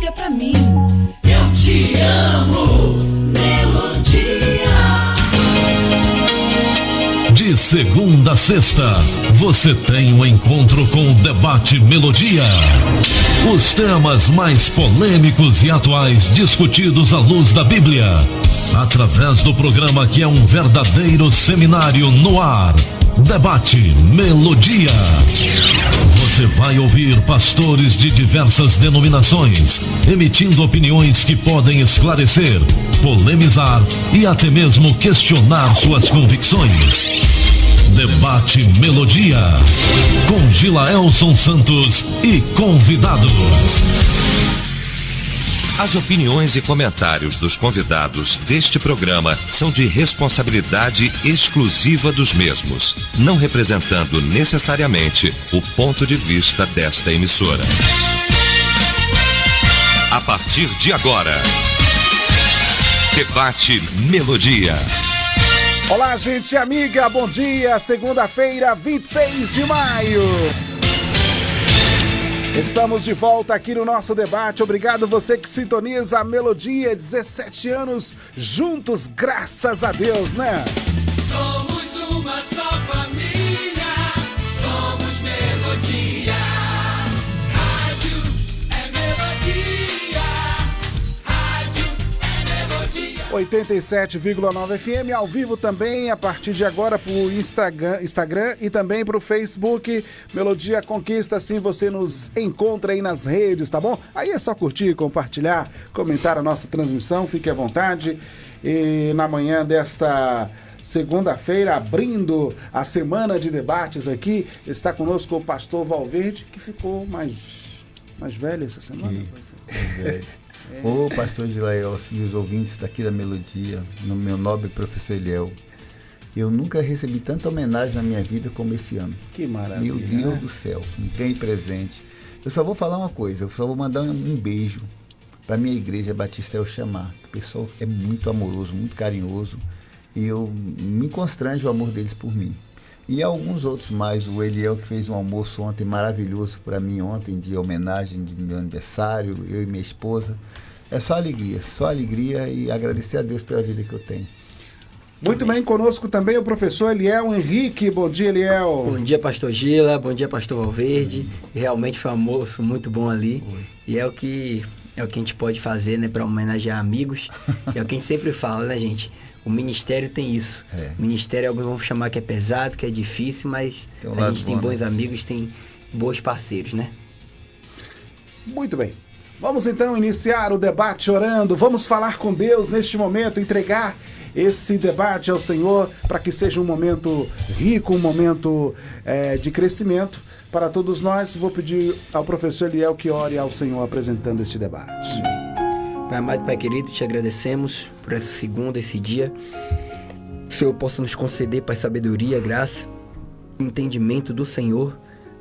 liga pra mim. Eu te amo, Melodia. De segunda a sexta, você tem um encontro com o Debate Melodia. Os temas mais polêmicos e atuais discutidos à luz da Bíblia. Através do programa que é um verdadeiro seminário no ar. Debate Melodia. Você vai ouvir pastores de diversas denominações, emitindo opiniões que podem esclarecer, polemizar e até mesmo questionar suas convicções. Debate Melodia, com Gilaelson Santos e convidados. As opiniões e comentários dos convidados deste programa são de responsabilidade exclusiva dos mesmos, não representando necessariamente o ponto de vista desta emissora. A partir de agora, Debate Melodia. Olá, gente amiga, bom dia, segunda-feira, 26 de maio. Estamos de volta aqui no nosso debate. Obrigado você que sintoniza a Melodia, 17 anos juntos, graças a Deus, né? Somos uma só família, somos Melodia. Rádio é Melodia, rádio é Melodia. 87,9 FM, ao vivo também, a partir de agora pro Instagram e também pro Facebook. Melodia Conquista, assim você nos encontra aí nas redes, tá bom? Aí é só curtir, compartilhar, comentar a nossa transmissão, fique à vontade. E na manhã desta segunda-feira, abrindo a semana de debates aqui, está conosco o pastor Valverde, que ficou mais velho essa semana. Ô pastor Gilaelson e os ouvintes daqui da Melodia, no meu nobre professor Eliel, eu nunca recebi tanta homenagem na minha vida como esse ano. Que maravilha. Meu Deus do céu, não tem presente. Eu só vou falar uma coisa, eu só vou mandar um beijo para minha igreja Batista El Chamar. O pessoal é muito amoroso, muito carinhoso, e eu me constrange o amor deles por mim. E alguns outros mais, o Eliel que fez um almoço ontem maravilhoso para mim ontem, de homenagem de meu aniversário, eu e minha esposa. É só alegria e agradecer a Deus pela vida que eu tenho. Muito bem, conosco também o professor Eliel Henrique. Bom dia, Eliel. Bom dia, pastor Gila, bom dia, pastor Valverde. Realmente foi um almoço muito bom ali. E é o que a gente pode fazer, né, para homenagear amigos. É o que a gente sempre fala, né, gente? O ministério tem isso. O ministério, alguns vão chamar que é pesado, que é difícil, mas a gente tem bons amigos, tem bons parceiros, né? Muito bem. Vamos então iniciar o debate orando. Vamos falar com Deus neste momento, entregar esse debate ao Senhor para que seja um momento rico, um momento de crescimento para todos nós. Vou pedir ao professor Eliel que ore ao Senhor apresentando este debate. Pai amado, Pai querido, te agradecemos por essa segunda, esse dia. Que o Senhor possa nos conceder, Pai, sabedoria, graça, entendimento do Senhor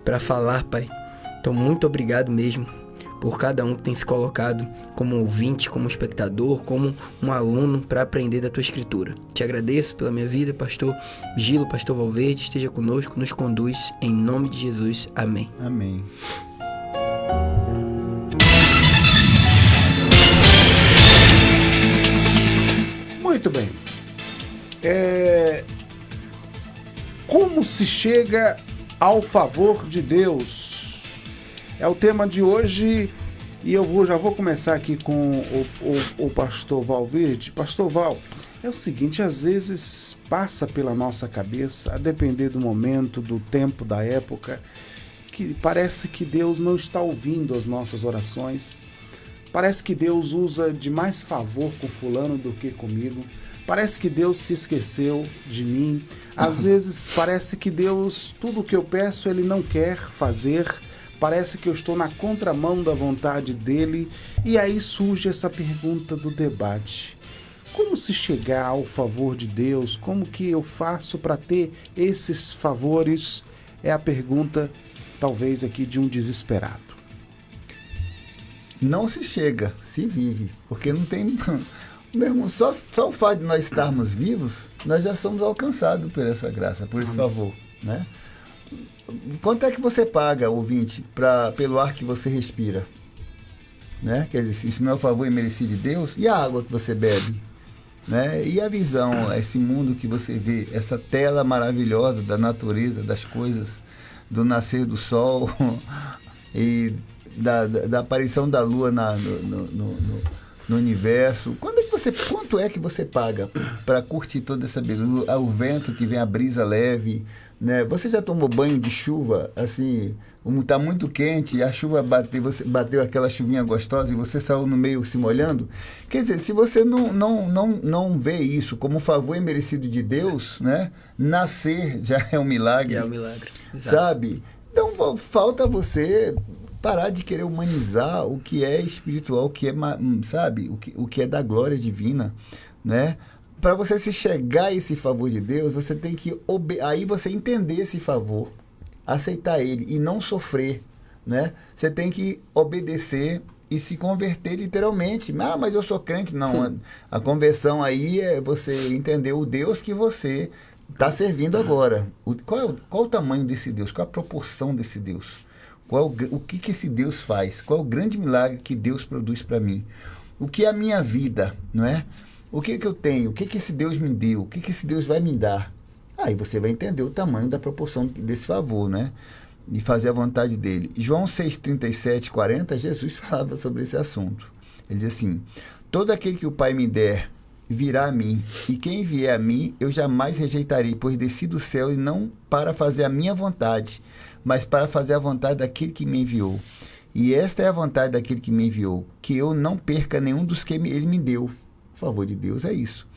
para falar, Pai. Então, muito obrigado mesmo por cada um que tem se colocado como ouvinte, como espectador, como um aluno para aprender da Tua Escritura. Te agradeço pela minha vida, pastor Gilo, pastor Valverde, esteja conosco, nos conduz, em nome de Jesus. Amém. Amém. Muito bem. Como se chega ao favor de Deus? É o tema de hoje e eu já vou começar aqui com o pastor Valverde. Pastor Val, é o seguinte, às vezes passa pela nossa cabeça, a depender do momento, do tempo, da época, que parece que Deus não está ouvindo as nossas orações. Parece que Deus usa de mais favor com fulano do que comigo. Parece que Deus se esqueceu de mim. Às vezes parece que Deus, tudo o que eu peço, Ele não quer fazer. Parece que eu estou na contramão da vontade dEle. E aí surge essa pergunta do debate. Como se chegar ao favor de Deus? Como que eu faço para ter esses favores? É a pergunta, talvez, aqui de um desesperado. Não se chega, se vive, porque não tem... Mesmo só o fato de nós estarmos vivos, nós já somos alcançados por essa graça, por esse favor, né? Quanto é que você paga, ouvinte, pelo ar que você respira? né? Quer dizer, isso não é o favor imerecido de Deus, e a água que você bebe? Né? E a visão, esse mundo que você vê, essa tela maravilhosa da natureza, das coisas, do nascer do sol e da aparição da lua no universo. Quanto é que você paga para curtir toda essa beleza? O vento que vem, a brisa leve, né? Você já tomou banho de chuva, assim, está muito quente, a chuva você bateu aquela chuvinha gostosa e você saiu no meio se molhando? Quer dizer, se você não vê isso como um favor imerecido de Deus, né? Nascer já é um milagre. É um milagre. Exato. Sabe? Então falta você parar de querer humanizar o que é espiritual, o que é, sabe? O que é da glória divina, né? Para você se chegar a esse favor de Deus, você tem que aí você entender esse favor, aceitar ele e não sofrer, né? Você tem que obedecer e se converter literalmente. Ah, mas eu sou crente. Não, a conversão aí é você entender o Deus que você está servindo agora. Qual o tamanho desse Deus? Qual a proporção desse Deus? O que esse Deus faz? Qual o grande milagre que Deus produz para mim? O que é a minha vida, não é? O que eu tenho? O que esse Deus me deu? O que esse Deus vai me dar? Aí você vai entender o tamanho da proporção desse favor, né? De fazer a vontade dele. João 6, 37, 40, Jesus falava sobre esse assunto. Ele diz assim: todo aquele que o Pai me der virá a mim, e quem vier a mim eu jamais rejeitarei, pois desci do céu e não para fazer a minha vontade, mas para fazer a vontade daquele que me enviou. E esta é a vontade daquele que me enviou, que eu não perca nenhum dos que ele me deu. O favor de Deus é isso.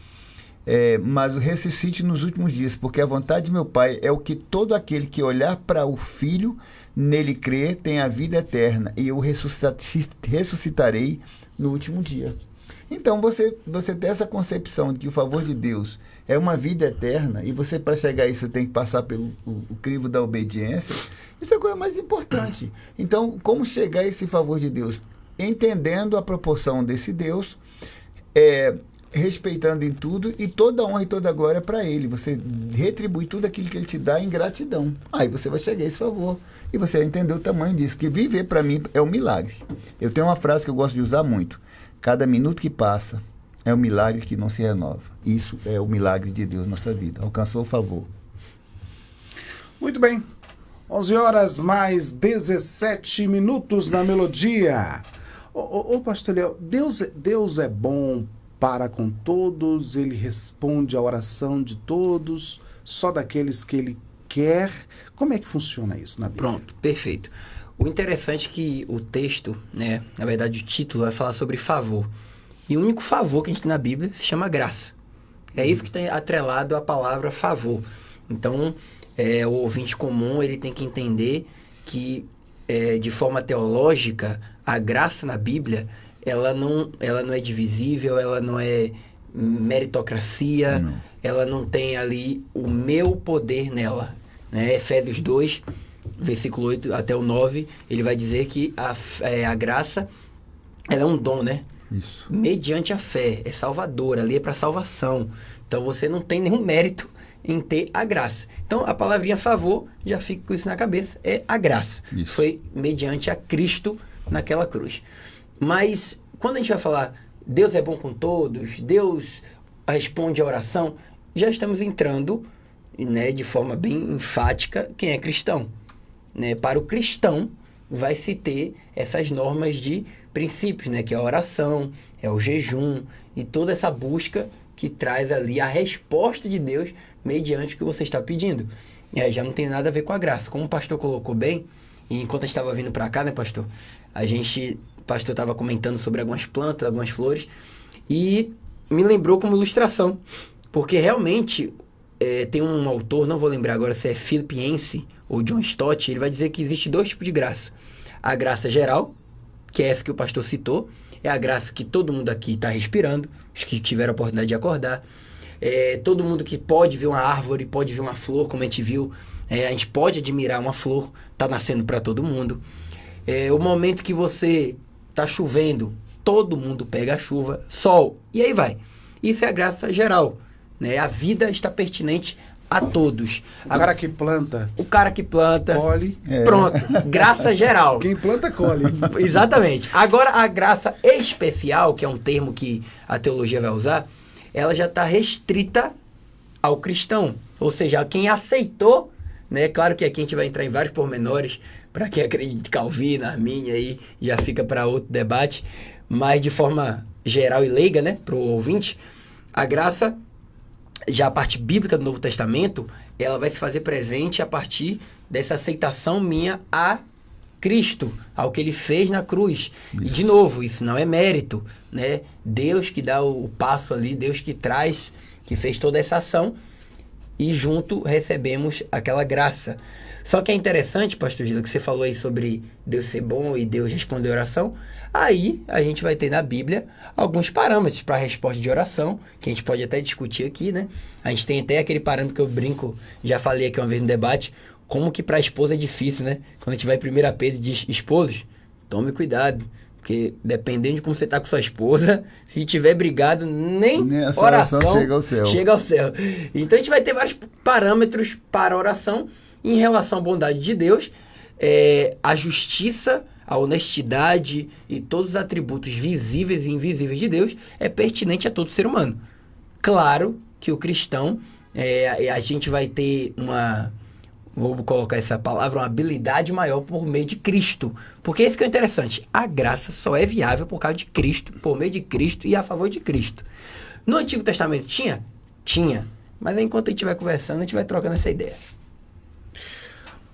Mas o ressuscite nos últimos dias, porque a vontade de meu Pai é o que todo aquele que olhar para o Filho, nele crer, tem a vida eterna, e eu ressuscitarei no último dia. Então, você tem essa concepção de que o favor de Deus é uma vida eterna, e você, para chegar a isso, você tem que passar pelo o crivo da obediência. Isso é a coisa mais importante. Então, como chegar a esse favor de Deus? Entendendo a proporção desse Deus, respeitando em tudo, e toda honra e toda glória para Ele. Você retribui tudo aquilo que Ele te dá em gratidão. Aí você vai chegar a esse favor. E você vai entender o tamanho disso. Que viver para mim é um milagre. Eu tenho uma frase que eu gosto de usar muito: cada minuto que passa é um milagre que não se renova. Isso é o milagre de Deus na nossa vida. Alcançou o favor. Muito bem. 11 horas mais 17 minutos na melodia. Ô pastor Léo, Deus é bom para com todos, ele responde à oração de todos, só daqueles que ele quer. Como é que funciona isso na Bíblia? Pronto, perfeito. O interessante é que o texto, né, na verdade o título vai falar sobre favor. E o único favor que a gente tem na Bíblia se chama graça. É isso que está atrelado à palavra favor. Então, o ouvinte comum ele tem que entender que, de forma teológica, a graça na Bíblia, ela não é divisível, ela não é meritocracia, não. Ela não tem ali o meu poder nela. Né? Efésios 2, versículo 8 até o 9, ele vai dizer que a graça ela é um dom, né? Isso. Mediante a fé, é salvadora, ali é para salvação. Então você não tem nenhum mérito em ter a graça. Então a palavrinha favor, já fica com isso na cabeça, é a graça. Isso. Foi mediante a Cristo naquela cruz. Mas quando a gente vai falar Deus é bom com todos, Deus responde a oração, já estamos entrando, né, de forma bem enfática quem é cristão. Né? Para o cristão vai se ter essas normas de princípios, né, que é a oração, é o jejum e toda essa busca que traz ali a resposta de Deus mediante o que você está pedindo. E aí já não tem nada a ver com a graça. Como o pastor colocou bem, e enquanto a gente estava vindo para cá, né, pastor? O pastor estava comentando sobre algumas plantas, algumas flores, e me lembrou como ilustração, porque realmente tem um autor, não vou lembrar agora se é Philip Yancey ou John Stott, ele vai dizer que existe dois tipos de graça. A graça geral, que é essa que o pastor citou, é a graça que todo mundo aqui está respirando, os que tiveram a oportunidade de acordar, todo mundo que pode ver uma árvore, pode ver uma flor, como a gente viu, a gente pode admirar uma flor, está nascendo para todo mundo. O momento que você está chovendo, todo mundo pega a chuva, sol, e aí vai. Isso é a graça geral. Né? A vida está pertinente a todos. O cara que planta, colhe. Pronto, graça geral. Quem planta, colhe. Exatamente. Agora, a graça especial, que é um termo que a teologia vai usar, ela já está restrita ao cristão. Ou seja, a quem aceitou, né? Claro que aqui a gente vai entrar em vários pormenores, para quem acredita em Calvino, Armínio, aí já fica para outro debate, mas de forma geral e leiga, né, para o ouvinte, a graça, já a parte bíblica do Novo Testamento, ela vai se fazer presente a partir dessa aceitação minha a Cristo, ao que ele fez na cruz. E, de novo, isso não é mérito, né? Deus que dá o passo ali, Deus que traz, que fez toda essa ação, e junto recebemos aquela graça. Só que é interessante, pastor Gila, que você falou aí sobre Deus ser bom e Deus responder oração. Aí a gente vai ter na Bíblia alguns parâmetros para a resposta de oração, que a gente pode até discutir aqui, né? A gente tem até aquele parâmetro que eu brinco, já falei aqui uma vez no debate, como que para a esposa é difícil, né? Quando a gente vai em 1 Pedro e diz, esposos, tome cuidado, porque dependendo de como você está com sua esposa, se tiver brigado, nem a oração chega ao céu. Então a gente vai ter vários parâmetros para a oração em relação à bondade de Deus, a justiça, a honestidade e todos os atributos visíveis e invisíveis de Deus é pertinente a todo ser humano. Claro que o cristão, a gente vai ter vou colocar essa palavra, uma habilidade maior por meio de Cristo. Porque isso que é interessante. A graça só é viável por causa de Cristo, por meio de Cristo e a favor de Cristo. No Antigo Testamento tinha? Tinha. Mas enquanto a gente vai conversando, a gente vai trocando essa ideia.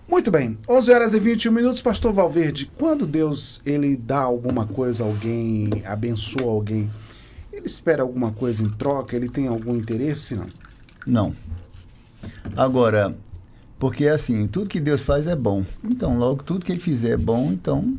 Muito bem. 11h21, pastor Valverde. Quando Deus ele dá alguma coisa a alguém, abençoa alguém, ele espera alguma coisa em troca? Ele tem algum interesse, não? Não. Agora, porque assim, tudo que Deus faz é bom. Então, logo, tudo que ele fizer é bom, então...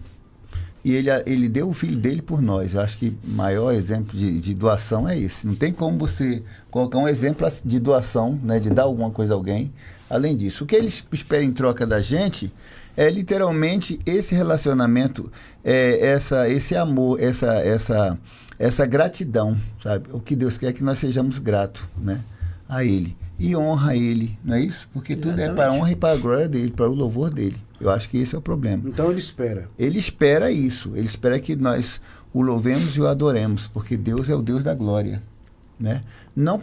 E ele deu o filho dele por nós. Eu acho que o maior exemplo de doação é esse. Não tem como você colocar um exemplo de doação, né, de dar alguma coisa a alguém, além disso. O que ele espera em troca da gente é literalmente esse relacionamento, esse amor, essa gratidão, sabe? O que Deus quer é que nós sejamos gratos, né, a Ele. E honra Ele, não é isso? Porque tudo é para a honra e para a glória dEle, para o louvor dEle. Eu acho que esse é o problema. Então ele espera. Ele espera isso. Ele espera que nós o louvemos e o adoremos, porque Deus é o Deus da glória, né? Não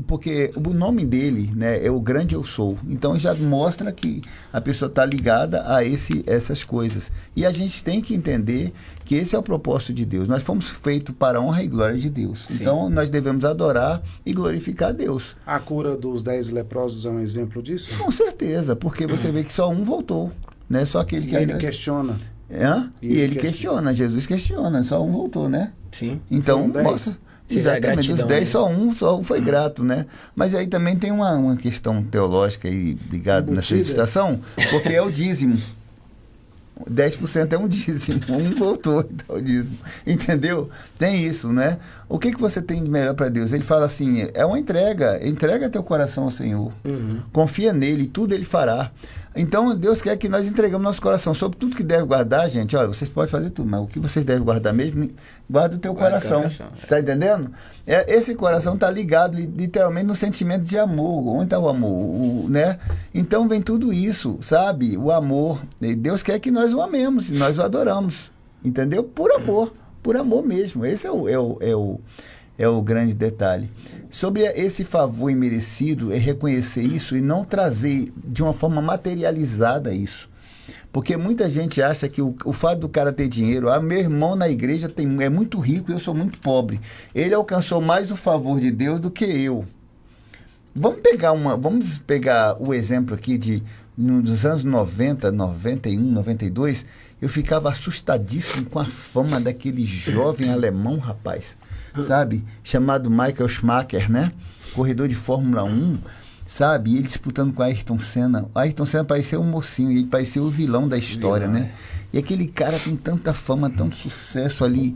porque o nome dele, né, é o grande eu sou. Então já mostra que a pessoa está ligada a essas coisas. E a gente tem que entender que esse é o propósito de Deus. Nós fomos feitos para a honra e glória de Deus. Sim. Então nós devemos adorar e glorificar a Deus. A cura dos 10 leprosos é um exemplo disso? Com certeza, porque você vê que só um voltou, né? Só aquele que ele questiona. E ele questiona, Jesus questiona, só um voltou, né? Sim. Então, mostra. Exatamente, dos 10 só um foi grato, né? Mas aí também tem uma questão teológica aí ligada nessa situação, porque é o dízimo. 10% é um dízimo, um voltou, então é o dízimo. Entendeu? Tem isso, né? O que você tem de melhor para Deus? Ele fala assim, é uma entrega teu coração ao Senhor. Confia nele, tudo ele fará. Então, Deus quer que nós entregamos nosso coração sobre tudo que deve guardar, gente. Olha, vocês podem fazer tudo, mas o que vocês devem guardar mesmo, guarda o teu coração. Tá entendendo? Esse coração tá ligado literalmente no sentimento de amor. Onde está o amor? Né? Então, vem tudo isso, sabe? O amor. Deus quer que nós o amemos, nós o adoramos. Entendeu? Por amor mesmo. Esse é o grande detalhe. Sobre esse favor imerecido, é reconhecer isso e não trazer de uma forma materializada isso. Porque muita gente acha que o fato do cara ter dinheiro, meu irmão na igreja é muito rico e eu sou muito pobre. Ele alcançou mais o favor de Deus do que eu. Vamos pegar o exemplo aqui dos anos 90, 91, 92, eu ficava assustadíssimo com a fama daquele jovem alemão, rapaz, sabe? Chamado Michael Schumacher, né? Corredor de Fórmula 1, sabe? E ele disputando com Ayrton Senna. O Ayrton Senna parecia um mocinho, ele parecia o vilão da história, né? E aquele cara com tanta fama, tanto sucesso ali,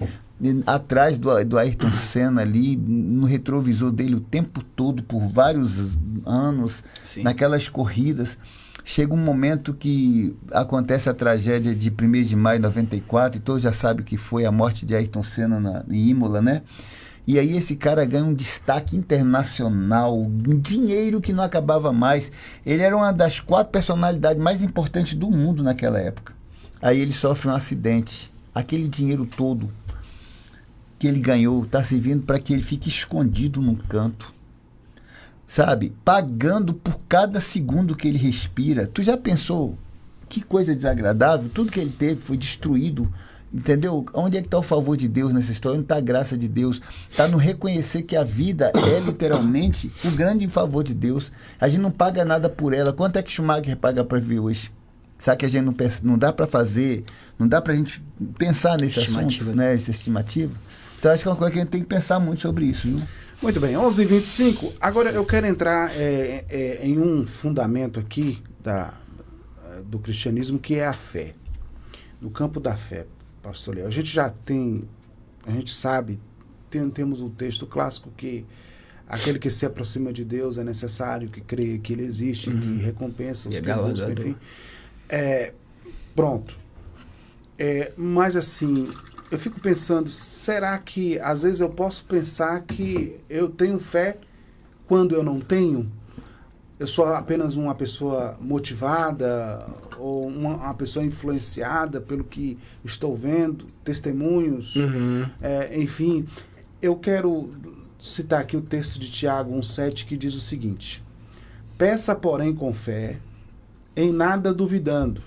atrás do Ayrton Senna ali, no retrovisor dele o tempo todo, por vários anos, sim, naquelas corridas. Chega um momento que acontece a tragédia de 1º de maio de 94, e todos já sabem que foi a morte de Ayrton Senna em Imola, né? E aí esse cara ganha um destaque internacional, um dinheiro que não acabava mais. Ele era uma das 4 personalidades mais importantes do mundo naquela época. Aí ele sofre um acidente. Aquele dinheiro todo que ele ganhou está servindo para que ele fique escondido num canto. Sabe? Pagando por cada segundo que ele respira. Tu já pensou que coisa desagradável? Tudo que ele teve foi destruído. Entendeu? Onde é que está o favor de Deus nessa história? Onde está a graça de Deus? Está no reconhecer que a vida é literalmente o grande favor de Deus. A gente não paga nada por ela. Quanto é que Schumacher paga para viver hoje? Sabe que a gente não dá para fazer, não dá para a gente pensar nesse assunto, né? Essa estimativa. Então acho que é uma coisa que a gente tem que pensar muito sobre isso, viu? Muito bem, 11h25. Agora eu quero entrar em um fundamento aqui do cristianismo, que é a fé. No campo da fé, pastor Léo. A gente sabe, temos o texto clássico que aquele que se aproxima de Deus é necessário que creia que ele existe, que recompensa os que buscam, enfim. Pronto. Mas assim, eu fico pensando, será que às vezes eu posso pensar que eu tenho fé quando eu não tenho? Eu sou apenas uma pessoa motivada ou uma pessoa influenciada pelo que estou vendo, testemunhos, enfim. Eu quero citar aqui o texto de Tiago 1,7 que diz o seguinte: peça, porém, com fé, em nada duvidando,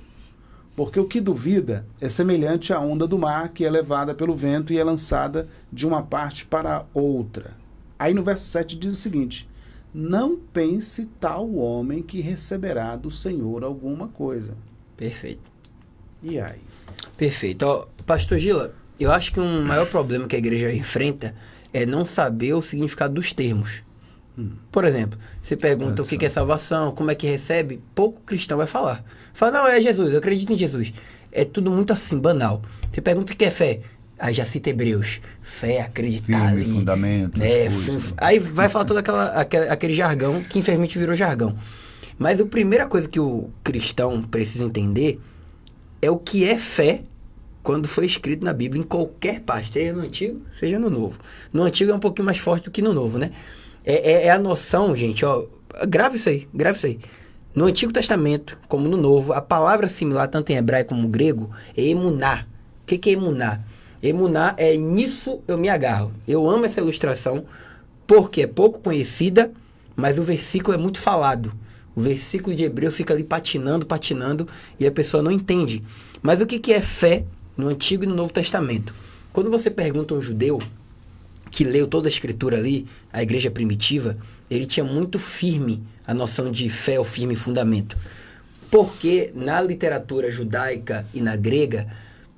porque o que duvida é semelhante à onda do mar que é levada pelo vento e é lançada de uma parte para outra. Aí no verso 7 diz o seguinte: não pense tal homem que receberá do Senhor alguma coisa. Perfeito. E aí? Perfeito. Ó, pastor Gila, eu acho que um maior problema que a igreja enfrenta é não saber o significado dos termos. Por exemplo, você pergunta o que é salvação, como é que recebe, pouco cristão vai falar. Fala, não, é Jesus, eu acredito em Jesus. É tudo muito assim, banal. Você pergunta o que é fé, aí já cita Hebreus. Fé, acreditar ali. Fundamento. Né? Aí vai falar todo aquele jargão que infelizmente virou jargão. Mas a primeira coisa que o cristão precisa entender é o que é fé quando foi escrito na Bíblia, em qualquer parte, seja no Antigo, seja no Novo. No Antigo é um pouquinho mais forte do que no Novo, né? É a noção, gente, ó, grave isso aí. No Antigo Testamento, como no Novo, a palavra similar, tanto em hebraico como grego, é emuná. O que é emuná? Emuná é nisso eu me agarro. Eu amo essa ilustração porque é pouco conhecida, mas o versículo é muito falado. O versículo de Hebreu fica ali patinando, e a pessoa não entende. Mas o que é fé no Antigo e no Novo Testamento? Quando você pergunta a um judeu que leu toda a escritura ali, a igreja primitiva, ele tinha muito firme a noção de fé, o firme fundamento. Porque na literatura judaica e na grega,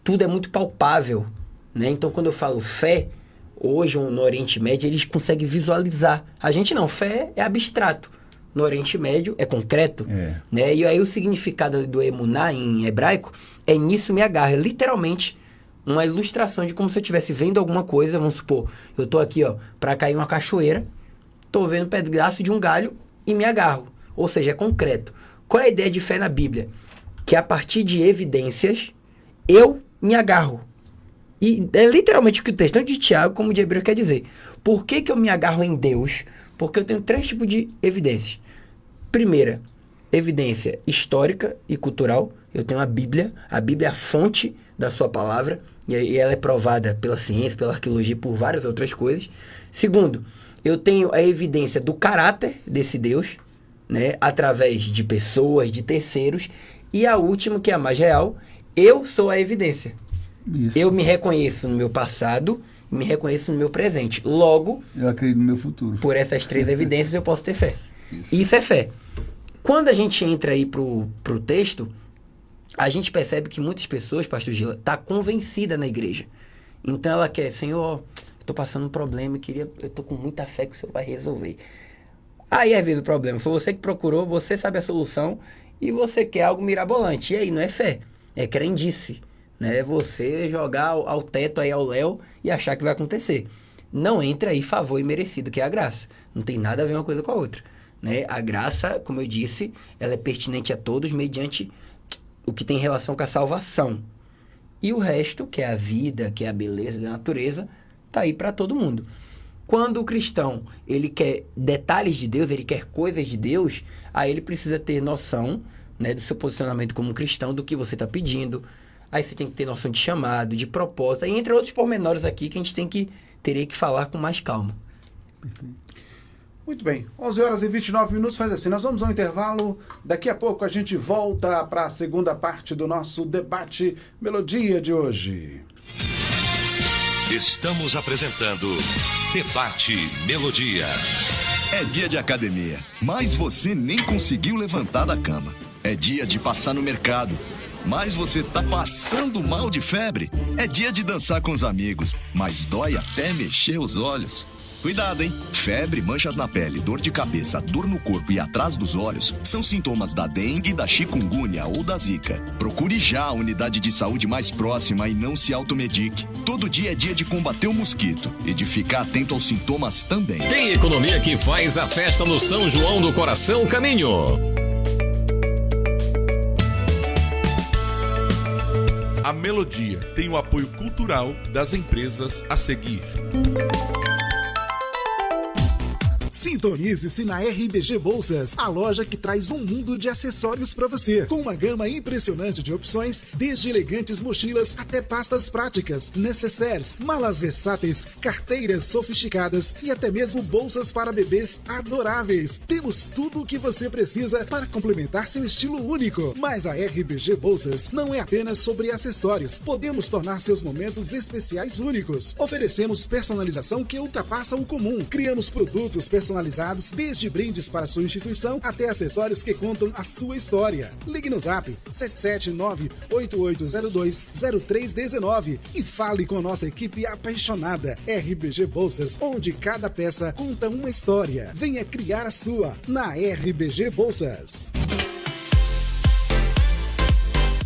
tudo é muito palpável, né? Então, quando eu falo fé, hoje no Oriente Médio, eles conseguem visualizar. A gente não, fé é abstrato. No Oriente Médio é concreto. Né? E aí o significado do emuná em hebraico é nisso me agarra. É literalmente uma ilustração de como se eu estivesse vendo alguma coisa. Vamos supor, eu tô aqui, ó, para cair uma cachoeira, tô vendo um pedaço de um galho e me agarro. Ou seja, é concreto. Qual é a ideia de fé na Bíblia? Que a partir de evidências, eu me agarro. E é literalmente o que o texto, tanto de Tiago como de Hebreu, quer dizer. Por que eu me agarro em Deus? Porque eu tenho 3 tipos de evidências. Primeira, evidência histórica e cultural. Eu tenho a Bíblia é a fonte da sua palavra, e ela é provada pela ciência, pela arqueologia, por várias outras coisas. Segundo, eu tenho a evidência do caráter desse Deus, né, através de pessoas, de terceiros. E a última, que é a mais real, eu sou a evidência. Isso. Eu me reconheço no meu passado, me reconheço no meu presente. Logo, eu acredito no meu futuro. Por essas 3 evidências eu posso ter fé. Isso é fé. Quando a gente entra aí pro texto, a gente percebe que muitas pessoas, pastor Gila, tá convencida na igreja. Então ela quer, Senhor, eu tô passando um problema e eu tô com muita fé que o Senhor vai resolver. Aí às vezes o problema foi você que procurou, você sabe a solução e você quer algo mirabolante. E aí não é fé, é crendice. Né? Você jogar ao teto aí ao léu e achar que vai acontecer. Não entra aí favor imerecido, que é a graça. Não tem nada a ver uma coisa com a outra. Né? A graça, como eu disse, ela é pertinente a todos mediante o que tem relação com a salvação. E o resto, que é a vida, que é a beleza da natureza, tá aí para todo mundo. Quando o cristão, ele quer detalhes de Deus, ele quer coisas de Deus, aí ele precisa ter noção, né, do seu posicionamento como cristão, do que você está pedindo. Aí você tem que ter noção de chamado, de propósito, e entre outros pormenores aqui que a gente teria que falar com mais calma. Muito bem, 11 horas e 29 minutos, faz assim, nós vamos ao intervalo, daqui a pouco a gente volta para a segunda parte do nosso debate Melodia de hoje. Estamos apresentando Debate Melodia. É dia de academia, mas você nem conseguiu levantar da cama. É dia de passar no mercado, mas você tá passando mal de febre. É dia de dançar com os amigos, mas dói até mexer os olhos. Cuidado, hein? Febre, manchas na pele, dor de cabeça, dor no corpo e atrás dos olhos são sintomas da dengue, da chikungunya ou da zika. Procure já a unidade de saúde mais próxima e não se automedique. Todo dia é dia de combater o mosquito e de ficar atento aos sintomas também. Tem economia que faz a festa no São João do Coração Caminho. A Melodia tem o apoio cultural das empresas a seguir. Sintonize-se na RBG Bolsas, a loja que traz um mundo de acessórios para você, com uma gama impressionante de opções, desde elegantes mochilas até pastas práticas, necessaires, malas versáteis, carteiras sofisticadas e até mesmo bolsas para bebês adoráveis. Temos tudo o que você precisa para complementar seu estilo único. Mas a RBG Bolsas não é apenas sobre acessórios. Podemos tornar seus momentos especiais únicos. Oferecemos personalização que ultrapassa o comum. Criamos produtos personalizados, desde brindes para sua instituição até acessórios que contam a sua história. Ligue no Zap 779-8802-0319 e fale com nossa equipe apaixonada. RBG Bolsas, onde cada peça conta uma história. Venha criar a sua na RBG Bolsas.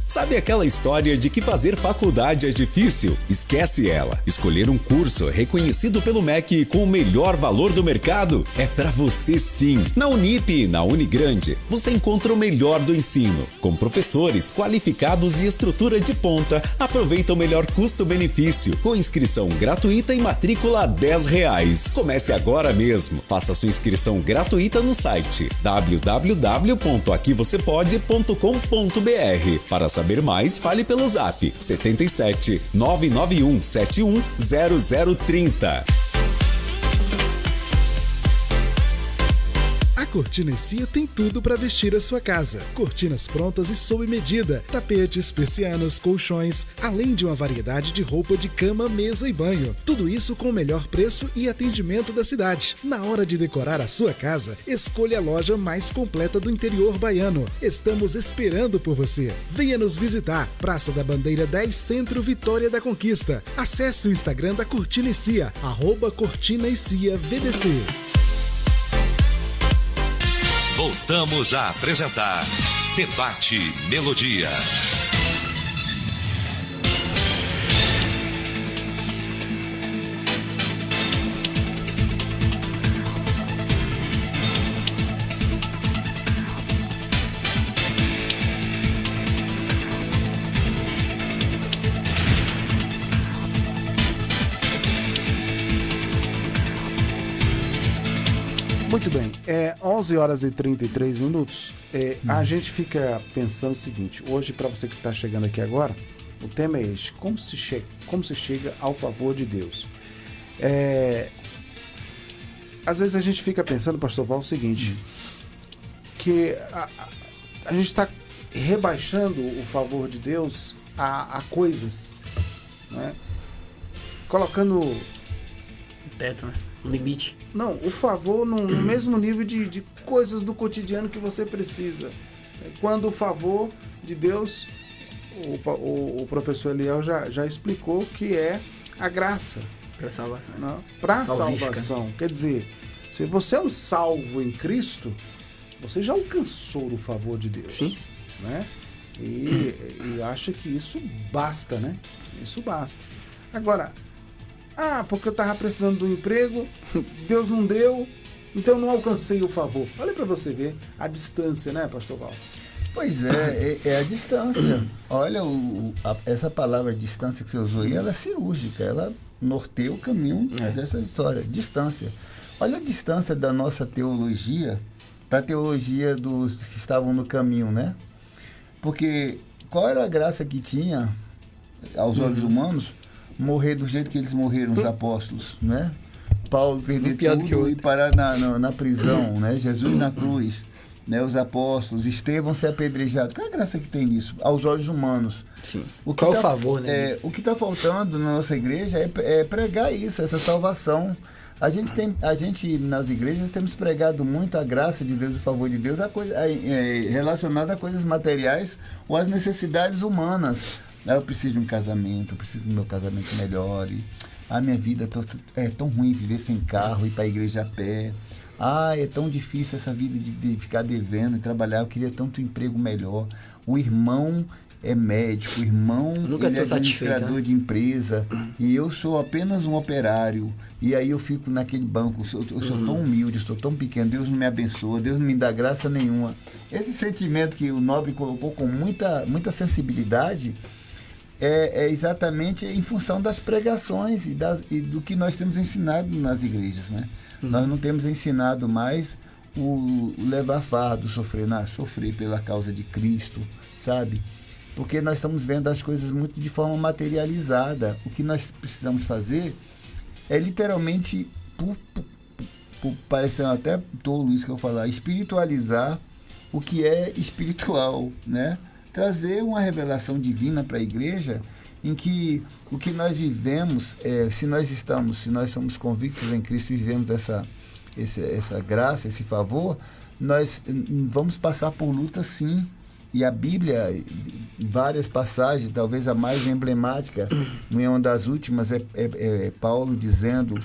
Sabe aquela história de que fazer faculdade é difícil? Esquece ela. Escolher um curso reconhecido pelo MEC com o melhor valor do mercado é pra você sim. Na Unip e na Unigrande, você encontra o melhor do ensino. Com professores qualificados e estrutura de ponta, aproveita o melhor custo-benefício, com inscrição gratuita e matrícula R$10. Comece agora mesmo. Faça sua inscrição gratuita no site www.aquivocepode.com.br. Para saber mais, fale pelo Zap 77 991 71 0030. A Cortina Cia tem tudo para vestir a sua casa. Cortinas prontas e sob medida, tapetes, persianas, colchões, além de uma variedade de roupa de cama, mesa e banho. Tudo isso com o melhor preço e atendimento da cidade. Na hora de decorar a sua casa, escolha a loja mais completa do interior baiano. Estamos esperando por você. Venha nos visitar. Praça da Bandeira 10, Centro, Vitória da Conquista. Acesse o Instagram da Cortina Cia, @Cortina Cia VDC. Voltamos a apresentar Debate Melodia. Muito bem, 11 horas e 33 minutos. A gente fica pensando o seguinte, hoje, para você que está chegando aqui agora, o tema é este: como se chega ao favor de Deus. Às vezes a gente fica pensando, pastor Val, o seguinte, que a gente está rebaixando o favor de Deus a coisas, né? Colocando Teto, né? Um limite. Não, o favor no mesmo nível de coisas do cotidiano que você precisa. Quando o favor de Deus, o professor Eliel já explicou que é a graça. Para salvação. Para salvação. Quer dizer, se você é um salvo em Cristo, você já alcançou o favor de Deus. Sim. Né? E acha que isso basta, né? Isso basta. Agora, porque eu estava precisando de um emprego, Deus não deu, então eu não alcancei o favor. Olha para você ver a distância, né, pastor Val? Pois é a distância. Olha, essa palavra distância que você usou aí, ela é cirúrgica, ela norteia o caminho dessa história. Distância. Olha a distância da nossa teologia para a teologia dos que estavam no caminho, né? Porque qual era a graça que tinha, aos olhos humanos, morrer do jeito que eles morreram, os apóstolos, né? Paulo perder tudo e parar na prisão, né? Jesus na cruz, né? Os apóstolos, Estevão ser apedrejado. Qual é a graça que tem nisso? Aos olhos humanos. Sim. Qual o favor, né? O que está faltando na nossa igreja é pregar isso, essa salvação. A gente nas igrejas temos pregado muito a graça de Deus, o favor de Deus, relacionada a coisas materiais ou às necessidades humanas. Eu preciso de um casamento, eu preciso que o meu casamento melhore. A minha vida é tão ruim viver sem carro, ir para a igreja a pé. É tão difícil essa vida de ficar devendo e trabalhar. Eu queria tanto um emprego melhor. O irmão é médico, o irmão ele é administrador de empresa e eu sou apenas um operário. E aí eu fico naquele banco, eu sou tão humilde, eu sou tão pequeno, Deus não me abençoa, Deus não me dá graça nenhuma. Esse sentimento que o Nobre colocou com muita sensibilidade é exatamente em função das pregações e do que nós temos ensinado nas igrejas, né? Nós não temos ensinado mais o levar fardo, sofrer pela causa de Cristo, sabe? Porque nós estamos vendo as coisas muito de forma materializada. O que nós precisamos fazer é literalmente, parecendo até tolo isso que eu falar, espiritualizar o que é espiritual, né? Trazer uma revelação divina para a igreja em que o que nós vivemos, se nós somos convictos em Cristo e vivemos essa graça, esse favor, nós vamos passar por luta sim. E a Bíblia, várias passagens, talvez a mais emblemática, uma das últimas é Paulo dizendo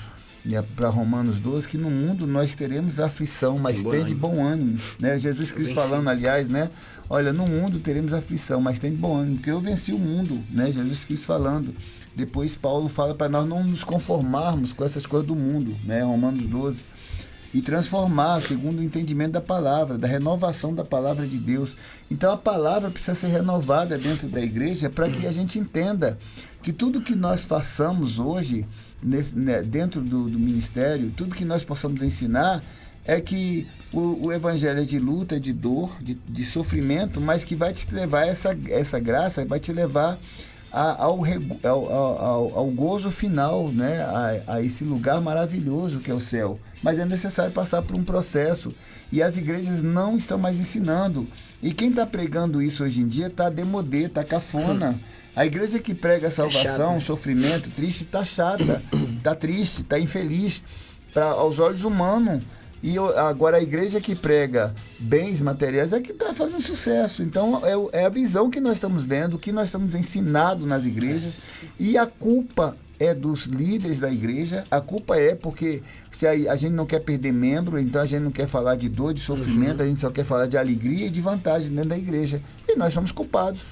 para Romanos 12 que no mundo nós teremos aflição, mas tem de bom ânimo, né? Jesus Cristo falando, aliás, né? Olha, no mundo teremos aflição, mas tem de bom ânimo, porque eu venci o mundo, né? Jesus Cristo falando. Depois Paulo fala para nós não nos conformarmos com essas coisas do mundo, né? Romanos 12. E transformar segundo o entendimento da palavra, da renovação da palavra de Deus. Então a palavra precisa ser renovada dentro da igreja para que a gente entenda que tudo que nós façamos hoje, dentro do ministério, tudo que nós possamos ensinar é que o evangelho é de luta, de dor, de sofrimento, mas que vai te levar essa graça, vai te levar ao gozo final, né? A esse lugar maravilhoso que é o céu. Mas é necessário passar por um processo e as igrejas não estão mais ensinando. E quem está pregando isso hoje em dia está demodê, está cafona. A igreja que prega salvação, sofrimento, triste, está chata, está triste, está infeliz aos olhos humanos. E agora a igreja que prega bens materiais é que está fazendo sucesso. Então é a visão que nós estamos vendo, o que nós estamos ensinando nas igrejas. E a culpa é dos líderes da igreja. A culpa é porque se a gente não quer perder membro, então a gente não quer falar de dor, de sofrimento, a gente só quer falar de alegria e de vantagem dentro da igreja. E nós somos culpados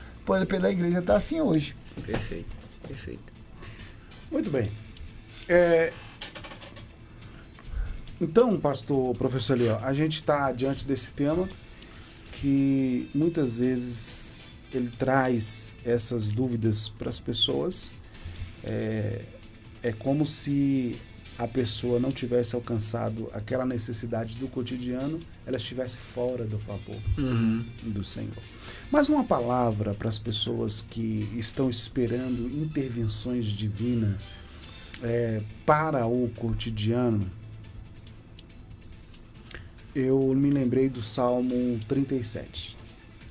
pela igreja estar assim hoje. Perfeito. Muito bem. Então, professor Leão, a gente está diante desse tema que muitas vezes ele traz essas dúvidas para as pessoas. É como se a pessoa não tivesse alcançado aquela necessidade do cotidiano, ela estivesse fora do favor do Senhor. Mas uma palavra para as pessoas que estão esperando intervenções divinas para o cotidiano. Eu me lembrei do Salmo 37.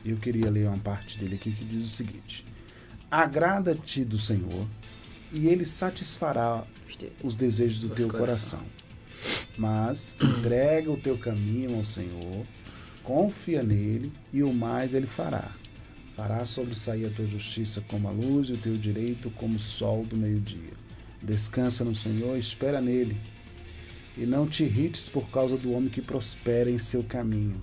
Eu queria ler uma parte dele aqui que diz o seguinte: agrada-te do Senhor e Ele satisfará os desejos do teu coração. Mas entrega o teu caminho ao Senhor, confia nele e o mais Ele fará. Fará sobressair a tua justiça como a luz e o teu direito como o sol do meio-dia. Descansa no Senhor, espera nele. E não te irrites por causa do homem que prospera em seu caminho.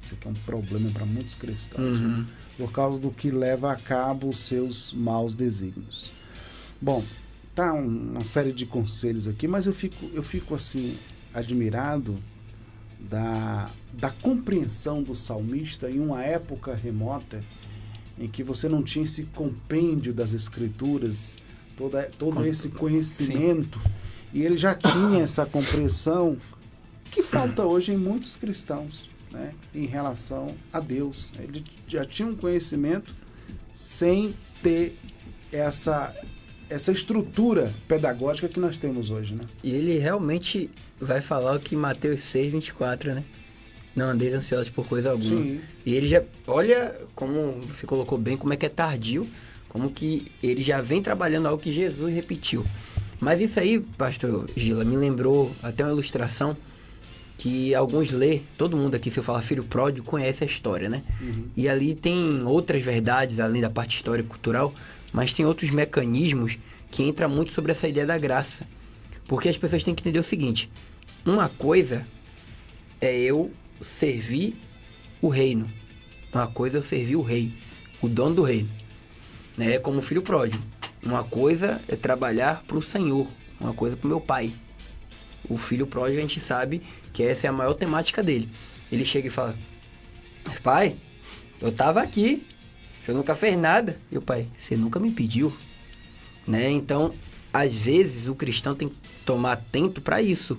Isso aqui é um problema para muitos cristãos. Né? Por causa do que leva a cabo os seus maus desígnios. Bom, tá uma série de conselhos aqui, mas eu fico assim, admirado da compreensão do salmista em uma época remota em que você não tinha esse compêndio das escrituras todo esse conhecimento, e ele já tinha essa compreensão que falta hoje em muitos cristãos, né, em relação a Deus. Ele já tinha um conhecimento sem ter essa estrutura pedagógica que nós temos hoje, né? E ele realmente vai falar o que Mateus 6:24, né? Não andeis ansiosos por coisa alguma. Sim. E ele já, olha como você colocou bem, como é que é tardio, como que ele já vem trabalhando algo que Jesus repetiu. Mas isso aí, pastor Gila, me lembrou até uma ilustração que alguns todo mundo aqui, se eu falar filho pródigo, conhece a história, né? E ali tem outras verdades, além da parte histórica e cultural, mas tem outros mecanismos que entram muito sobre essa ideia da graça. Porque as pessoas têm que entender o seguinte: uma coisa é eu servir o reino, uma coisa é eu servir o rei, o dono do reino, né? Como filho pródigo. Uma coisa é trabalhar para o Senhor, uma coisa para o meu pai. O filho pródigo, a gente sabe que essa é a maior temática dele. Ele chega e fala: pai, eu tava aqui, você nunca fez nada. E o pai: você nunca me pediu, né? Então, às vezes, o cristão tem que tomar atento para isso.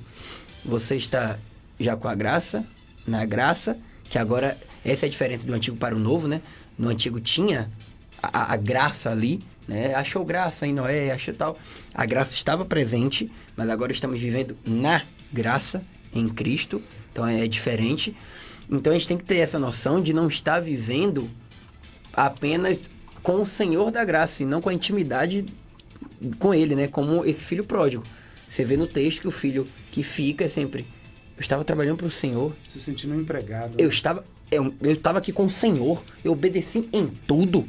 Você está já com a graça, na graça, que agora, essa é a diferença do antigo para o novo, né? No antigo tinha a graça ali, né? Achou graça em Noé, achou tal. A graça estava presente, mas agora estamos vivendo na graça, em Cristo. Então é diferente. Então a gente tem que ter essa noção de não estar vivendo apenas com o Senhor da graça, e não com a intimidade com Ele, né? Como esse filho pródigo. Você vê no texto que o filho que fica é sempre: eu estava trabalhando para o Senhor. Se sentindo um empregado. Eu estava aqui com o Senhor, eu obedeci em tudo.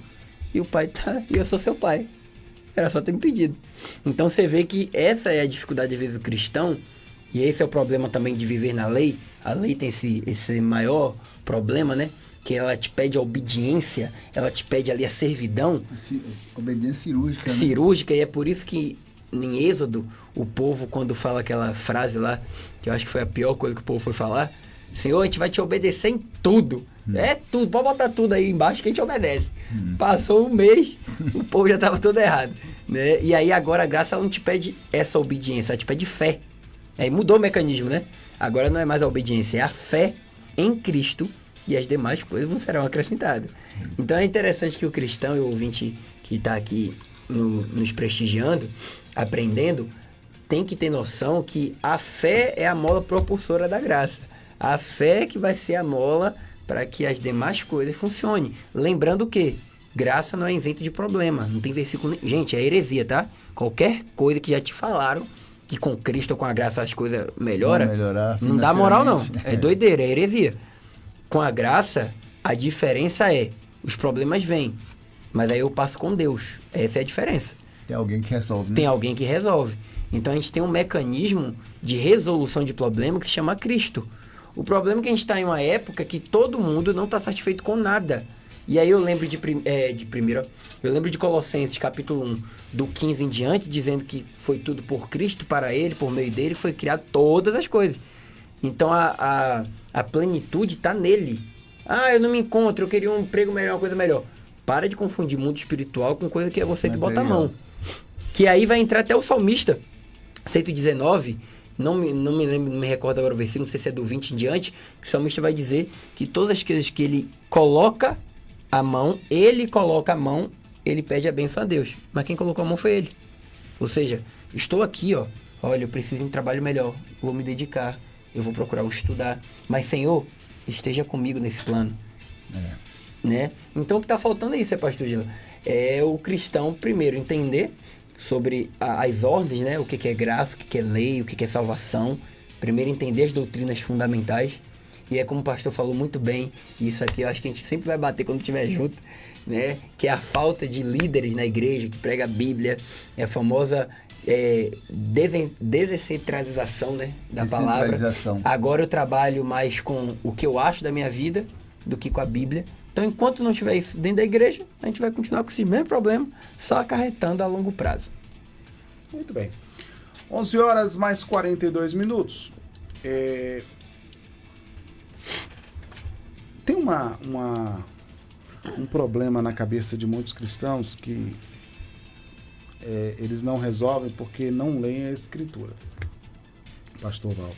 E o pai e eu sou seu pai. Era só ter me pedido. Então você vê que essa é a dificuldade, às vezes, do cristão, e esse é o problema também de viver na lei. A lei tem esse maior problema, né? Que ela te pede a obediência, ela te pede ali a servidão. Obediência cirúrgica. Né? Cirúrgica, e é por isso que em Êxodo, o povo, quando fala aquela frase lá, que eu acho que foi a pior coisa que o povo foi falar: Senhor, a gente vai te obedecer em tudo. É tudo, pode botar tudo aí embaixo que a gente obedece. Passou um mês, o povo já estava todo errado, né? E aí agora a graça, ela não te pede essa obediência, ela te pede fé. Aí mudou o mecanismo, né? Agora não é mais a obediência, é a fé em Cristo, e as demais coisas não serão acrescentadas. Então é interessante que o cristão e o ouvinte que está aqui nos prestigiando, aprendendo, tem que ter noção que a fé é a mola propulsora da graça. A fé que vai ser a mola para que as demais coisas funcionem. Lembrando que graça não é isento de problema. Não tem versículo... Gente, é heresia, tá? Qualquer coisa que já te falaram, que com Cristo ou com a graça as coisas melhoram, não dá moral não. É doideira, é heresia. Com a graça, a diferença é: os problemas vêm, mas aí eu passo com Deus. Essa é a diferença. Tem alguém que resolve, né? Tem alguém que resolve. Então a gente tem um mecanismo de resolução de problema que se chama Cristo. O problema é que a gente está em uma época que todo mundo não está satisfeito com nada. E aí eu lembro eu lembro de Colossenses, capítulo 1, do 15 em diante, dizendo que foi tudo por Cristo, para Ele, por meio dele, foi criado todas as coisas. Então a plenitude está nele. Ah, eu não me encontro, eu queria um emprego melhor, uma coisa melhor. Para de confundir mundo espiritual com coisa que é você que bota a mão. Que aí vai entrar até o salmista, 119, não me lembro, não me recordo agora o versículo, não sei se é do 20 em diante, que o salmista vai dizer que todas as coisas que ele coloca a mão, ele pede a bênção a Deus. Mas quem colocou a mão foi ele. Ou seja, estou aqui, olha, eu preciso de um trabalho melhor, vou me dedicar, eu vou procurar estudar. Mas, Senhor, esteja comigo nesse plano. Né? Então o que está faltando é isso, pastor Gila. É o cristão, primeiro, entender sobre as ordens, né? O que é graça, o que é lei, o que é salvação. Primeiro, entender as doutrinas fundamentais. E é como o pastor falou muito bem, e isso aqui eu acho que a gente sempre vai bater quando estiver junto, né? Que é a falta de líderes na igreja que prega a Bíblia, é a famosa descentralização, né, da palavra. Agora eu trabalho mais com o que eu acho da minha vida do que com a Bíblia. Então, enquanto não tiver isso dentro da igreja, a gente vai continuar com esse mesmo problema, só acarretando a longo prazo. Muito bem. 11 horas mais 42 minutos. Tem um problema na cabeça de muitos cristãos que eles não resolvem porque não leem a Escritura, Pastor Val.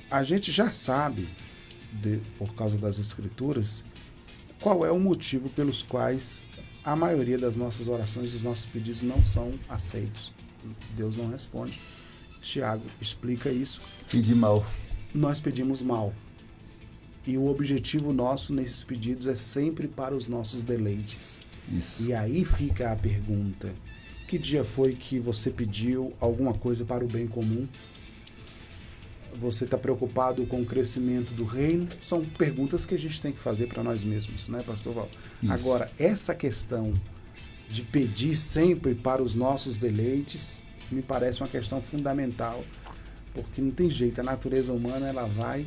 A gente já sabe, por causa das Escrituras, qual é o motivo pelos quais a maioria das nossas orações e os nossos pedidos não são aceitos. Deus não responde. Tiago explica isso. Pedir mal. Nós pedimos mal. E o objetivo nosso nesses pedidos é sempre para os nossos deleites. Isso. E aí fica a pergunta: que dia foi que você pediu alguma coisa para o bem comum? Você está preocupado com o crescimento do reino? São perguntas que a gente tem que fazer para nós mesmos, né, Pastor Val? Isso. Agora, essa questão de pedir sempre para os nossos deleites me parece uma questão fundamental, porque não tem jeito, a natureza humana ela vai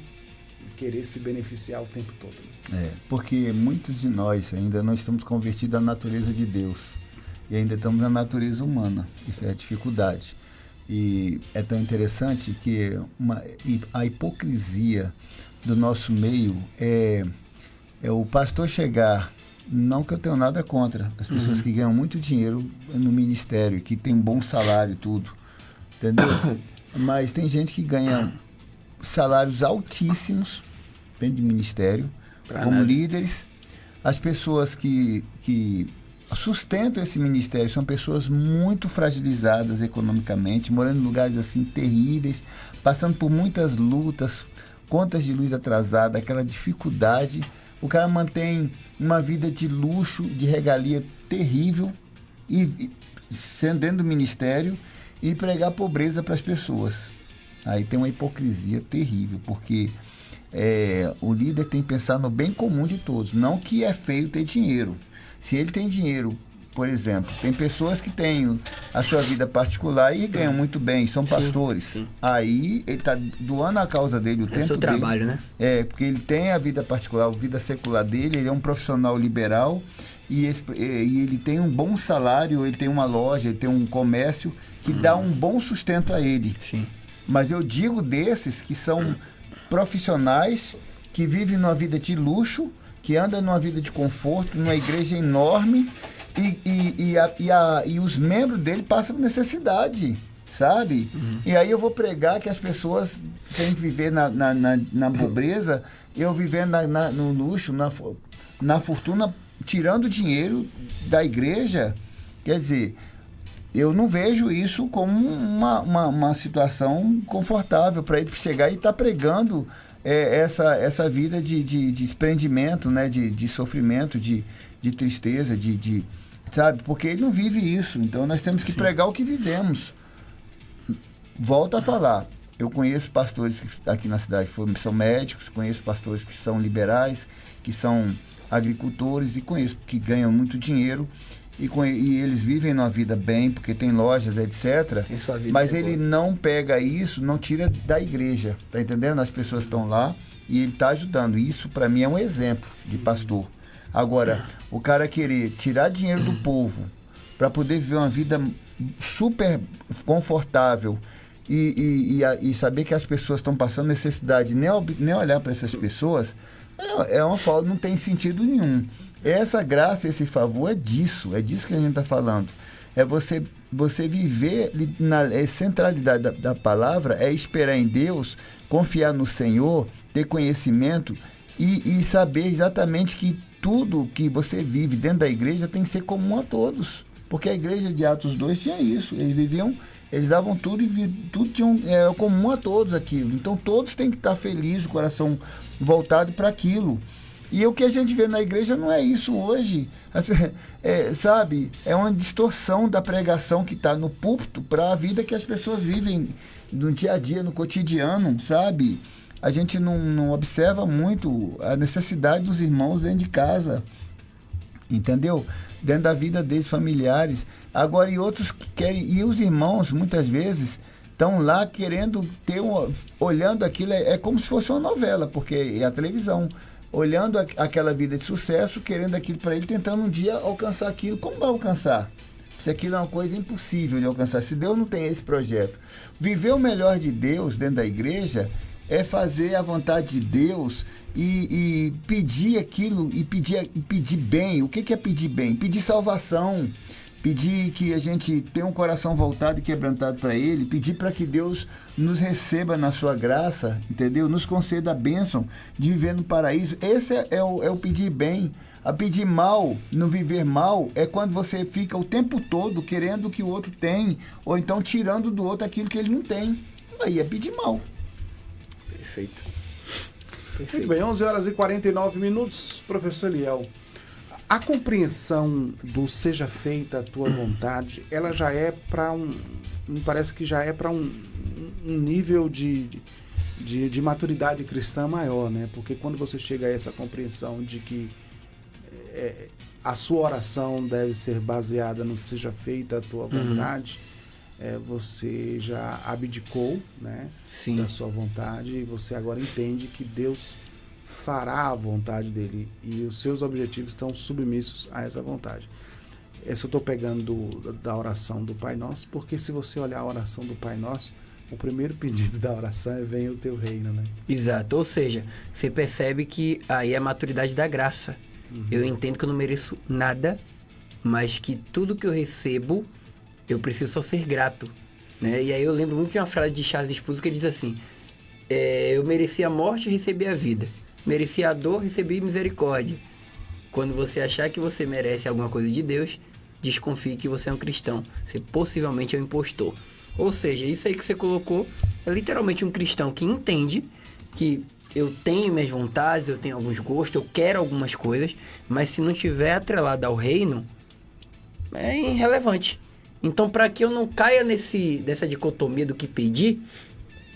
querer se beneficiar o tempo todo. Porque muitos de nós ainda não estamos convertidos à natureza de Deus e ainda estamos na natureza humana. Isso é a dificuldade. E é tão interessante que a hipocrisia do nosso meio é o pastor chegar, não que eu tenho nada contra as pessoas que ganham muito dinheiro no ministério, que tem um bom salário e tudo, entendeu? Mas tem gente que ganha salários altíssimos dentro do ministério, como líderes. As pessoas que sustentam esse ministério são pessoas muito fragilizadas economicamente, morando em lugares assim terríveis, passando por muitas lutas, contas de luz atrasada, aquela dificuldade. O cara mantém uma vida de luxo, de regalia terrível, e sendo dentro do ministério, e pregar pobreza para as pessoas. Aí tem uma hipocrisia terrível, porque o líder tem que pensar no bem comum de todos, não que é feio ter dinheiro. Se ele tem dinheiro, por exemplo, tem pessoas que têm a sua vida particular e ganham muito bem, são pastores. Sim. Aí ele está doando a causa dele o tempo dele. É o seu trabalho, né? Porque ele tem a vida particular, a vida secular dele, ele é um profissional liberal e ele tem um bom salário, ele tem uma loja, ele tem um comércio que dá um bom sustento a ele. Sim. Mas eu digo desses que são profissionais que vivem numa vida de luxo, que andam numa vida de conforto, numa igreja enorme, e os membros dele passam por necessidade, sabe? E aí eu vou pregar que as pessoas têm que viver na pobreza, eu vivendo no luxo, na fortuna, tirando dinheiro da igreja. Quer dizer, eu não vejo isso como uma situação confortável para ele chegar e estar pregando essa vida de desprendimento, né? de sofrimento, de tristeza, sabe? Porque ele não vive isso. Então nós temos que pregar o que vivemos. Volto a falar. Eu conheço pastores que aqui na cidade são médicos, conheço pastores que são liberais, que são agricultores, e conheço que ganham muito dinheiro. E eles vivem numa vida bem, porque tem lojas, etc. Tem sua vida, mas ele não pega isso, não tira da igreja, tá entendendo? As pessoas estão lá e ele está ajudando. Isso, para mim, é um exemplo de pastor. Agora, o cara querer tirar dinheiro do povo para poder viver uma vida super confortável e saber que as pessoas estão passando necessidade, nem olhar para essas pessoas, é uma falta, não tem sentido nenhum. Essa graça, esse favor é disso que a gente está falando. É você viver na centralidade da palavra, é esperar em Deus, confiar no Senhor, ter conhecimento e saber exatamente que tudo que você vive dentro da igreja tem que ser comum a todos. Porque a igreja de Atos 2 tinha isso. Eles davam tudo e tudo era comum a todos aquilo. Então todos têm que estar felizes, o coração voltado para aquilo. E o que a gente vê na igreja não é isso hoje. Sabe? É uma distorção da pregação que está no púlpito para a vida que as pessoas vivem no dia a dia, no cotidiano, sabe? A gente não observa muito a necessidade dos irmãos dentro de casa, entendeu? Dentro da vida deles, familiares. Agora, e outros que querem... E os irmãos, muitas vezes, estão lá querendo olhando aquilo, é como se fosse uma novela, porque é a televisão. Olhando aquela vida de sucesso, querendo aquilo para ele, tentando um dia alcançar aquilo. Como vai alcançar? Se aquilo é uma coisa impossível de alcançar, se Deus não tem esse projeto. Viver o melhor de Deus dentro da igreja é fazer a vontade de Deus e pedir aquilo, e pedir bem. O que é pedir bem? Pedir salvação. pedir que a gente tenha um coração voltado e quebrantado para Ele, pedir para que Deus nos receba na sua graça, entendeu? Nos conceda a bênção de viver no paraíso. Esse é o pedir bem. A pedir mal, não viver mal, é quando você fica o tempo todo querendo o que o outro tem, ou então tirando do outro aquilo que ele não tem. Aí é pedir mal. Perfeito. Muito bem, 11 horas e 49 minutos, professor Eliel. A compreensão do seja feita a tua vontade, ela já é para me parece que já é para um nível de maturidade cristã maior, né? Porque quando você chega a essa compreensão de que a sua oração deve ser baseada no seja feita a tua vontade, você já abdicou, né, da sua vontade, e você agora entende que Deus fará a vontade dele e os seus objetivos estão submissos a essa vontade. Essa eu estou pegando da oração do Pai Nosso, porque se você olhar a oração do Pai Nosso, o primeiro pedido da oração é venha o teu reino, né? Exato, ou seja, você percebe que aí é a maturidade da graça. Eu entendo que eu não mereço nada, mas que tudo que eu recebo, eu preciso só ser grato, né? E aí eu lembro muito de uma frase de Charles Spurgeon que ele diz assim, eu mereci a morte e recebi a vida. Mereci a dor, recebi misericórdia. Quando você achar que você merece alguma coisa de Deus, desconfie que você é um cristão. Você possivelmente é um impostor. Ou seja, isso aí que você colocou é literalmente um cristão que entende que eu tenho minhas vontades, eu tenho alguns gostos, eu quero algumas coisas, mas se não tiver atrelado ao reino, é irrelevante. Então, para que eu não caia nessa dicotomia do que pedir,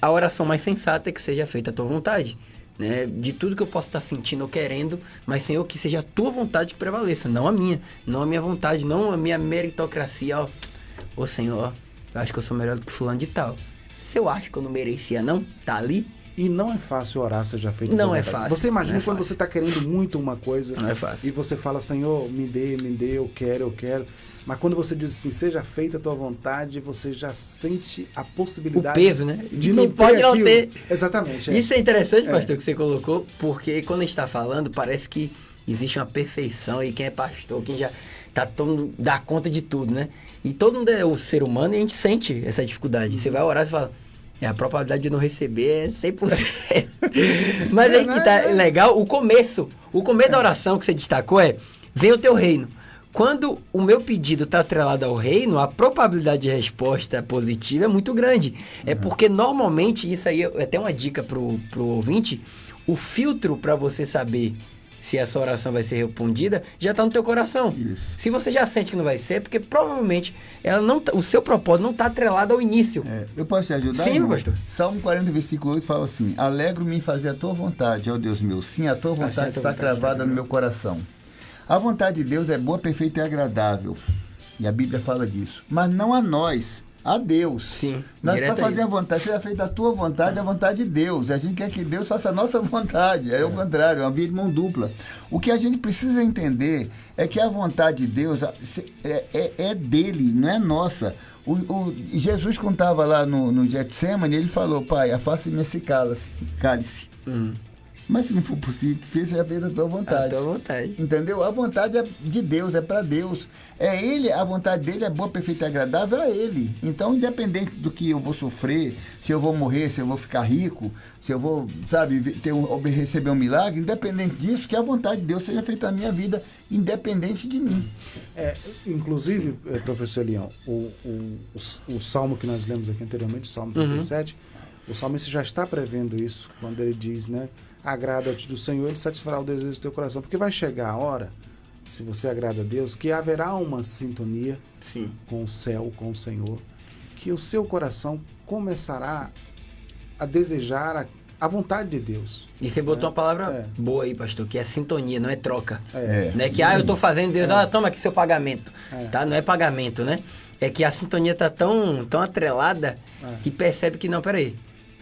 a oração mais sensata é que seja feita a tua vontade. Né? De tudo que eu posso estar sentindo ou querendo, mas, Senhor, que seja a tua vontade que prevaleça, não a minha. Não a minha vontade, não a minha meritocracia. Ô Senhor, eu acho que eu sou melhor do que fulano de tal. Se eu acho que eu não merecia, não, tá ali. E não é fácil orar seja feito. Não é fácil. Você imagina quando você está querendo muito uma coisa. Não é fácil. E você fala, Senhor, me dê, eu quero. Mas quando você diz assim, seja feita a tua vontade, você já sente a possibilidade. O peso, né? De não pode ter não aquilo. ter. Exatamente. Isso é interessante, pastor, que você colocou, porque quando a gente está falando, parece que existe uma perfeição e quem é pastor, quem já tá todo mundo dá conta de tudo, né? E todo mundo é o ser humano e a gente sente essa dificuldade. Você vai orar e fala, a probabilidade de não receber é 100%. Mas aí que tá legal, o começo da oração que você destacou é, venha o teu reino. Quando o meu pedido está atrelado ao reino, a probabilidade de resposta positiva é muito grande. É porque normalmente, isso aí é até uma dica pro ouvinte, o filtro para você saber se a sua oração vai ser respondida, já está no teu coração. Isso. Se você já sente que não vai ser, é porque provavelmente o seu propósito não está atrelado ao início. Eu posso te ajudar? Sim, pastor. Salmo 40, versículo 8 fala assim, alegro-me em fazer a tua vontade, ó Deus meu. Sim, a tua vontade está cravada no meu coração. A vontade de Deus é boa, perfeita e agradável. E a Bíblia fala disso. Mas não a nós, a Deus. Sim, nós para fazer a vontade, seja feita a tua vontade, a vontade de Deus. A gente quer que Deus faça a nossa vontade. É o contrário, é uma via de mão dupla. O que a gente precisa entender é que a vontade de Deus é dele, não é nossa. Jesus, quando estava lá no Getsemane, ele falou, Pai, afasta-me esse cálice. Mas se não for possível, seja feita a tua vontade. A tua vontade. Entendeu? A vontade é de Deus, é para Deus. É Ele, a vontade dele é boa, perfeita e agradável a Ele. Então, independente do que eu vou sofrer, se eu vou morrer, se eu vou ficar rico, se eu vou, receber um milagre, independente disso, que a vontade de Deus seja feita na minha vida, independente de mim. Inclusive, professor Leão, o salmo que nós lemos aqui anteriormente, o Salmo 37, o salmista já está prevendo isso, quando ele diz, né? Agrada-te do Senhor, Ele satisfará o desejo do teu coração. Porque vai chegar a hora, se você agrada a Deus, que haverá uma sintonia com o céu, com o Senhor, que o seu coração começará a desejar a vontade de Deus. E você botou uma palavra boa aí, pastor, que é sintonia, não é troca. Não é que, eu tô fazendo, Deus, toma aqui seu pagamento. Tá? Não é pagamento, né? É que a sintonia tá tão atrelada que percebe que, não, peraí.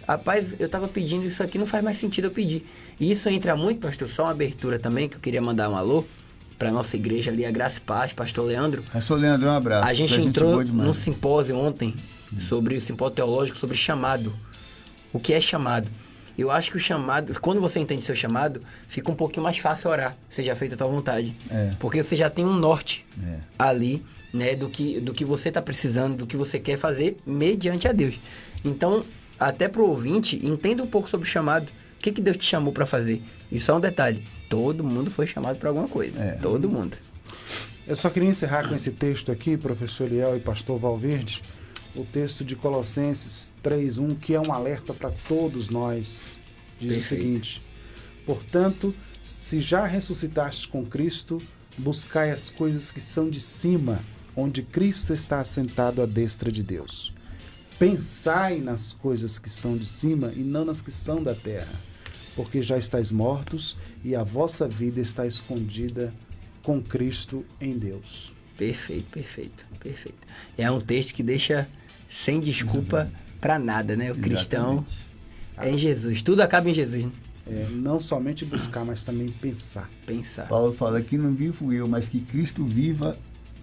Rapaz, eu estava pedindo isso aqui, não faz mais sentido eu pedir. E isso entra muito, pastor, só uma abertura também, que eu queria mandar um alô para nossa igreja ali, a Graça e Paz, pastor Leandro. Pastor Leandro, um abraço. A gente entrou num simpósio ontem, sobre o simpósio teológico, sobre chamado. O que é chamado? Eu acho que o chamado, quando você entende seu chamado, fica um pouquinho mais fácil orar, seja feita a tua vontade. Porque você já tem um norte ali, né, do que você está precisando, do que você quer fazer mediante a Deus. Então, até pro ouvinte, entenda um pouco sobre o chamado. O que Deus te chamou para fazer? E só um detalhe, todo mundo foi chamado para alguma coisa. Todo mundo. Eu só queria encerrar com esse texto aqui, professor Eliel e pastor Valverde, o texto de Colossenses 3:1, que é um alerta para todos nós. Diz o seguinte: portanto, se já ressuscitastes com Cristo, buscai as coisas que são de cima, onde Cristo está assentado à destra de Deus. Pensai nas coisas que são de cima e não nas que são da terra, porque já estáis mortos e a vossa vida está escondida com Cristo em Deus. Perfeito. É um texto que deixa sem desculpa para nada, né? O cristão é em Jesus. Tudo acaba em Jesus, né? Não somente buscar, mas também pensar. Paulo fala que não vivo eu, mas que Cristo vive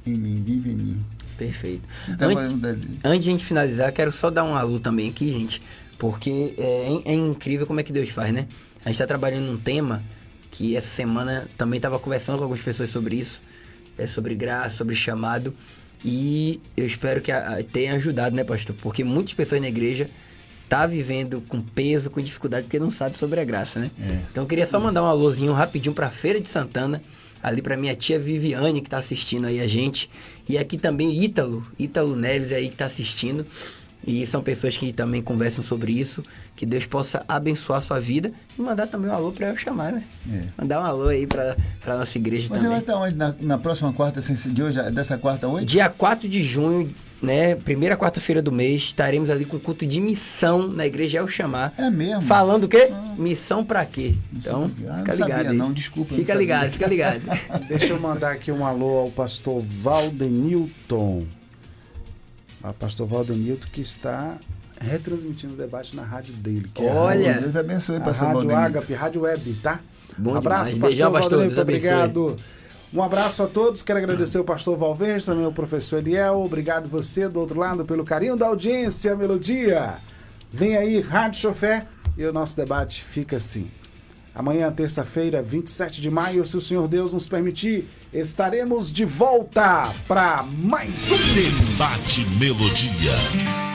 em mim. Perfeito. Então, antes de a gente finalizar, quero só dar um alô também aqui, gente, porque é incrível como é que Deus faz, né? A gente está trabalhando num tema que essa semana também estava conversando com algumas pessoas sobre isso, sobre graça, sobre chamado, e eu espero que tenha ajudado, né, pastor? Porque muitas pessoas na igreja tá vivendo com peso, com dificuldade, porque não sabe sobre a graça, né? Então eu queria só mandar um alôzinho rapidinho pra Feira de Santana, ali pra minha tia Viviane, que tá assistindo aí a gente, e aqui também Ítalo Neves aí que tá assistindo, e são pessoas que também conversam sobre isso, que Deus possa abençoar a sua vida, e mandar também um alô pra eu chamar, né? Mandar um alô aí pra nossa igreja também. Você vai estar onde na próxima quarta, de hoje, dessa quarta 8? Dia 4 de junho, né, primeira quarta-feira do mês, estaremos ali com culto de missão na igreja El Chamar. É mesmo? Falando o quê? Missão pra quê? Então, fica ligado aí. Não, desculpa. Fica ligado. Deixa eu mandar aqui um alô ao pastor Valdenilton. O pastor Valdenilton, que está retransmitindo o debate na rádio dele. Que olha! Deus abençoe, pastor Valdenilton. Rádio Ágape, rádio web, tá? Bom um abraço, demais. Beijão, pastor. Deus obrigado. Um abraço a todos, quero agradecer o pastor Valverde, também o professor Eliel, obrigado você do outro lado pelo carinho da audiência, Melodia. Vem aí, Rádio Chofé, e o nosso debate fica assim. Amanhã, terça-feira, 27 de maio, se o Senhor Deus nos permitir, estaremos de volta para mais um Debate Melodia.